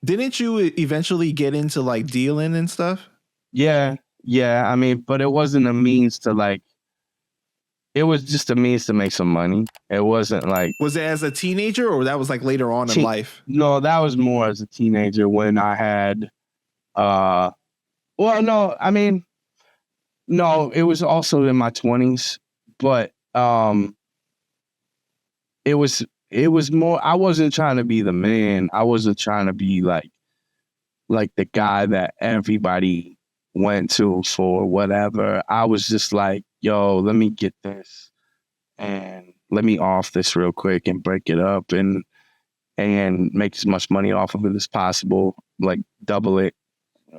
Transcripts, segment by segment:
Didn't you eventually get into like dealing and stuff? Yeah. I mean, but it wasn't a means to like. It was just a means to make some money. It wasn't like. Was it as a teenager or that was like later on in life? No, that was more as a teenager when I had. Well, no, I mean, no, it was also in my 20s, but it was more. I wasn't trying to be the man. I wasn't trying to be like the guy that everybody went to for whatever. I was just like, yo, let me get this and let me off this real quick and break it up and make as much money off of it as possible, like double it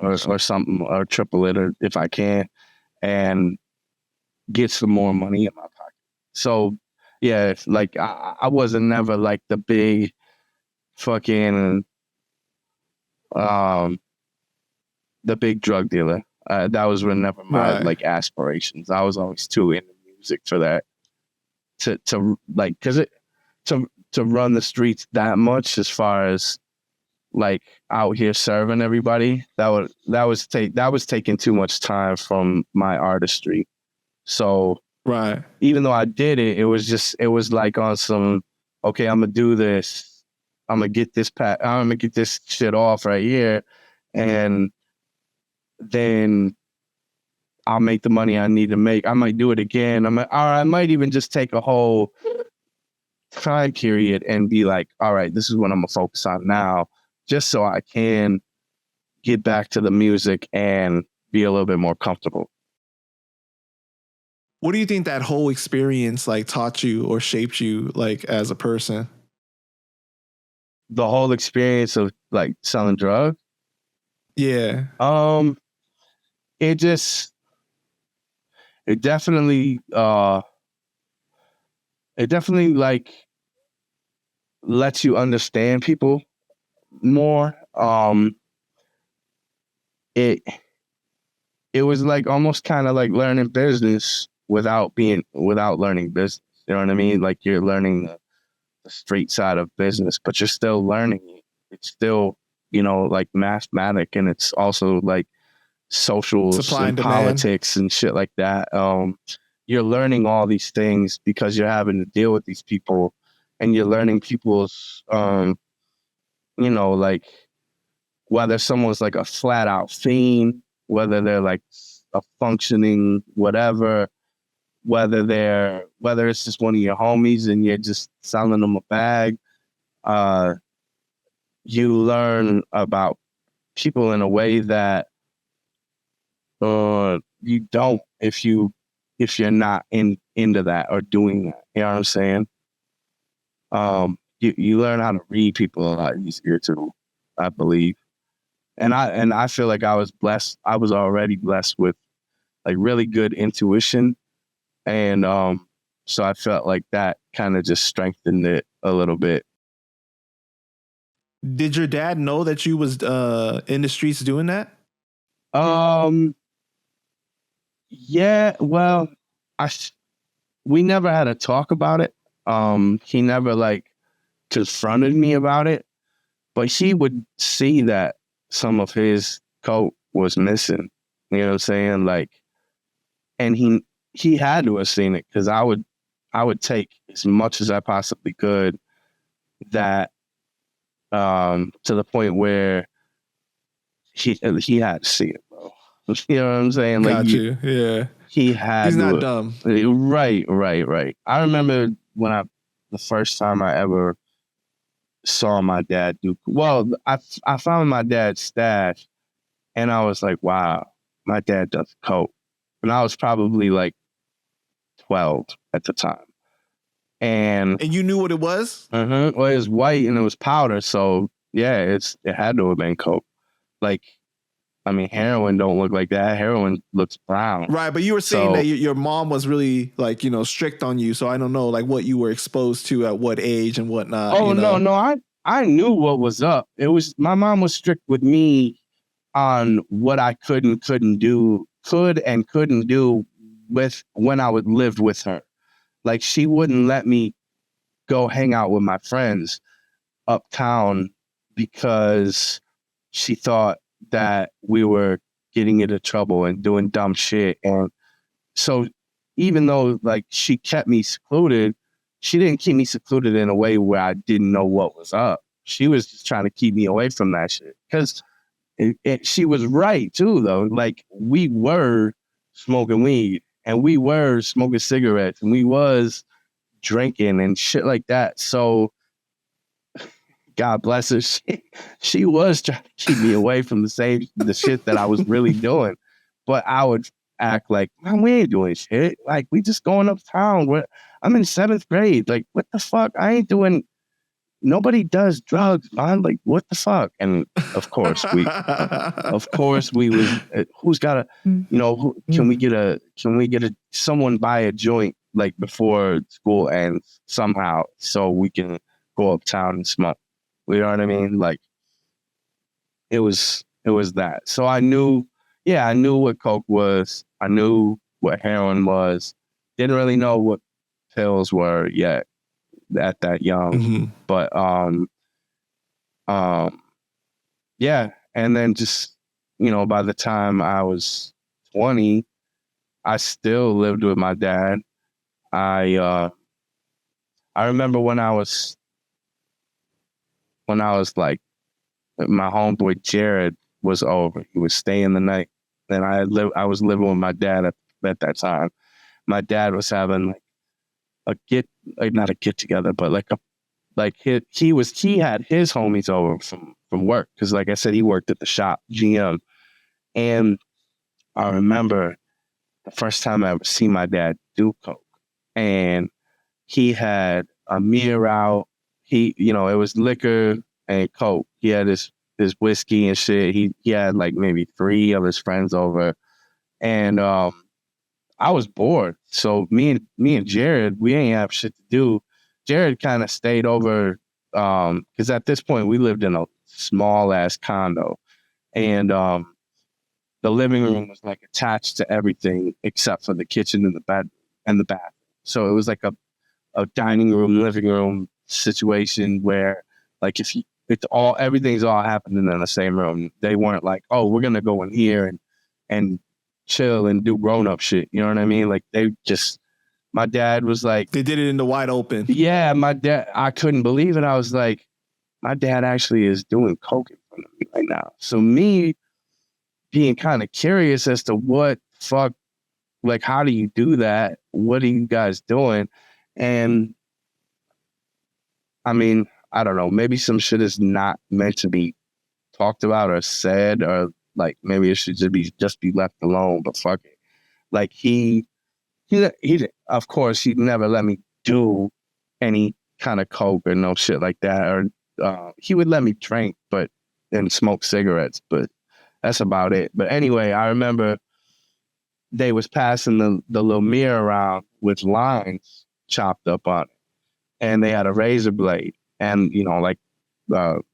or something or triple it or if I can, and get some more money in my pocket. So yeah, like I wasn't never like the big fucking the big drug dealer. That was never my like aspirations. I was always too into music for that. To like, cause to run the streets that much as far as like out here serving everybody, that was taking too much time from my artistry. So even though I did it, it was like on some, okay, I'm gonna do this. I'm gonna get this shit off right here. And then I'll make the money I need to make. I might do it again. I might even just take a whole time period and be like, all right, this is what I'm gonna focus on now, just so I can get back to the music and be a little bit more comfortable. What do you think that whole experience like taught you or shaped you like as a person? The whole experience of like selling drugs? Yeah. It definitely like lets you understand people more. It was like almost kind of like learning business without learning business. You know what I mean? Like you're learning the straight side of business, but you're still learning it. It's still, like mathematic, and it's also like social and politics and shit like that. You're learning all these things because you're having to deal with these people, and you're learning people's, like whether someone's like a flat out fiend, whether they're like a functioning whatever, whether it's just one of your homies and you're just selling them a bag. You learn about people in a way that you don't if you're not into that or doing that. You know what I'm saying? You learn how to read people a lot easier too, I believe. And I feel like I was blessed. I was already blessed with like really good intuition. And so I felt like that kind of just strengthened it a little bit. Did your dad know that you was in the streets doing that? Yeah, well, we never had a talk about it. He never like confronted me about it, but he would see that some of his coat was missing. You know what I'm saying? Like, and he had to have seen it because I would take as much as I possibly could that to the point where he had to see it, bro. You know what I'm saying? Got you. Yeah. He had. He's not dumb. Right. I remember when the first time I ever saw my dad do. Well, I found my dad's stash, and I was like, wow, my dad does coke. And I was probably like 12 at the time. And you knew what it was? Well, it was white and it was powder, so yeah, it had to have been coke. Like, I mean, heroin don't look like that. Heroin looks brown. Right, but you were saying that your mom was really like, strict on you, so I don't know like what you were exposed to at what age and whatnot. Oh, no, I knew what was up. It was, my mom was strict with me on what I could and couldn't do with when I would live with her. Like, she wouldn't let me go hang out with my friends uptown because she thought that we were getting into trouble and doing dumb shit. And so even though like she kept me secluded, she didn't keep me secluded in a way where I didn't know what was up. She was just trying to keep me away from that shit. Because she was right too, though. Like we were smoking weed and we were smoking cigarettes and we was drinking and shit like that. So God bless her. She was trying to keep me away from the shit that I was really doing. But I would act like, man, we ain't doing shit. Like we just going uptown. I'm in 7th grade. Like, what the fuck? I ain't doing. Nobody does drugs, man. Like, what the fuck? And of course we was. Who's got a? Can we get a? Someone buy a joint like before school ends somehow, so we can go uptown and smoke. You know what I mean? Like, it was that. So I knew what coke was. I knew what heroin was. Didn't really know what pills were yet at that young. Mm-hmm. But yeah. And then just, by the time I was 20, I still lived with my dad. I remember when I was like, my homeboy Jared was over. He was staying the night. And I was living with my dad at that time. My dad was having not a get together, but he had his homies over from work. Cause like I said, he worked at the shop, GM. And I remember the first time I ever seen my dad do coke, and he had a mirror out. It was liquor and coke. He had his whiskey and shit. He had like maybe 3 of his friends over, and I was bored. So me and Jared, we ain't have shit to do. Jared kind of stayed over because at this point we lived in a small ass condo, and the living room was like attached to everything except for the kitchen and the bed and the bathroom. So it was like a dining room, living room situation where like everything's all happening in the same room. They weren't like, oh, we're gonna go in here and chill and do grown up shit. You know what I mean? Like my dad was like, they did it in the wide open. Yeah, my dad, I couldn't believe it. I was like, my dad actually is doing coke in front of me right now. So me being kind of curious as to what fuck, like, how do you do that? What are you guys doing? And I mean, I don't know, maybe some shit is not meant to be talked about or said, or like maybe it should just be left alone, but fuck it. Like he of course he'd never let me do any kind of coke or no shit like that, or he would let me drink and smoke cigarettes, but that's about it. But anyway, I remember they was passing the little mirror around with lines chopped up on it, and they had a razor blade and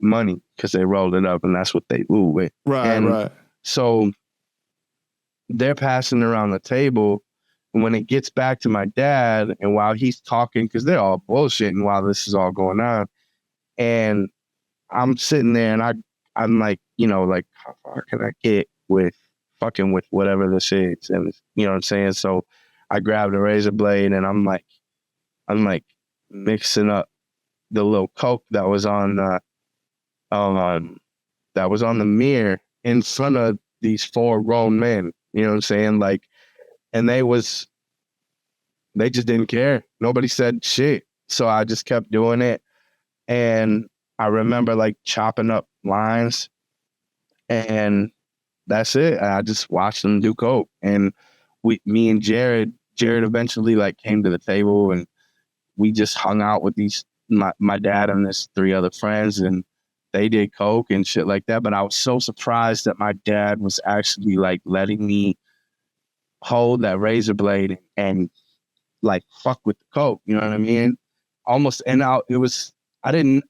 money because they rolled it up and that's what they ooh with. Right. So they're passing around the table, and when it gets back to my dad, and while he's talking, because they're all bullshitting while this is all going on, and I'm sitting there and I'm like, how far can I get with fucking with whatever this is? And you know what I'm saying? So I grabbed a razor blade and I'm like mixing up the little coke that was on the mirror in front of these 4 grown men. You know what I'm saying? Like, and they just didn't care. Nobody said shit. So I just kept doing it. And I remember like chopping up lines, and that's it. I just watched them do coke. And me and Jared eventually like came to the table, and we just hung out with my dad and his 3 other friends, and they did coke and shit like that. But I was so surprised that my dad was actually like letting me hold that razor blade and like fuck with the coke. You know what I mean? Almost. And I didn't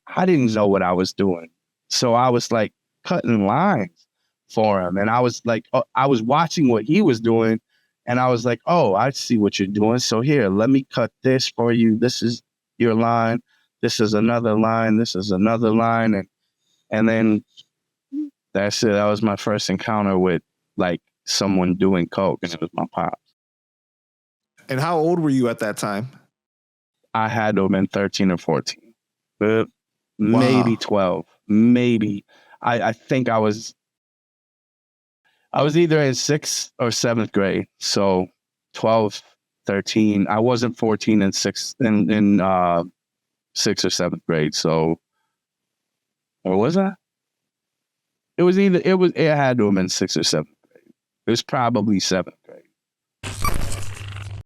know what I was doing. So I was like cutting lines for him. And I was like, I was watching what he was doing. And I was like, oh, I see what you're doing. So here, let me cut this for you. This is your line. This is my line. And I was like, oh, I see what you're doing. So here, let me cut this for you. This is your line. And I was like, oh, I see what you're doing. So here, let me cut this for you. This is your line. And I was like, oh, I see what you're doing. So here, let me cut this for you. This is your line. this is another line, this is another line. And then that's it. That was my first encounter with like someone doing coke, and it was my pops. And how old were you at that time? I had to have been 13 or 14. Maybe 12. Maybe. I think I was either in 6th or 7th grade. So 12, 13. I wasn't 14 in 6th in 6th or 7th grade. So, or was I? It had to have been 6th or 7th grade. It was probably 7th grade.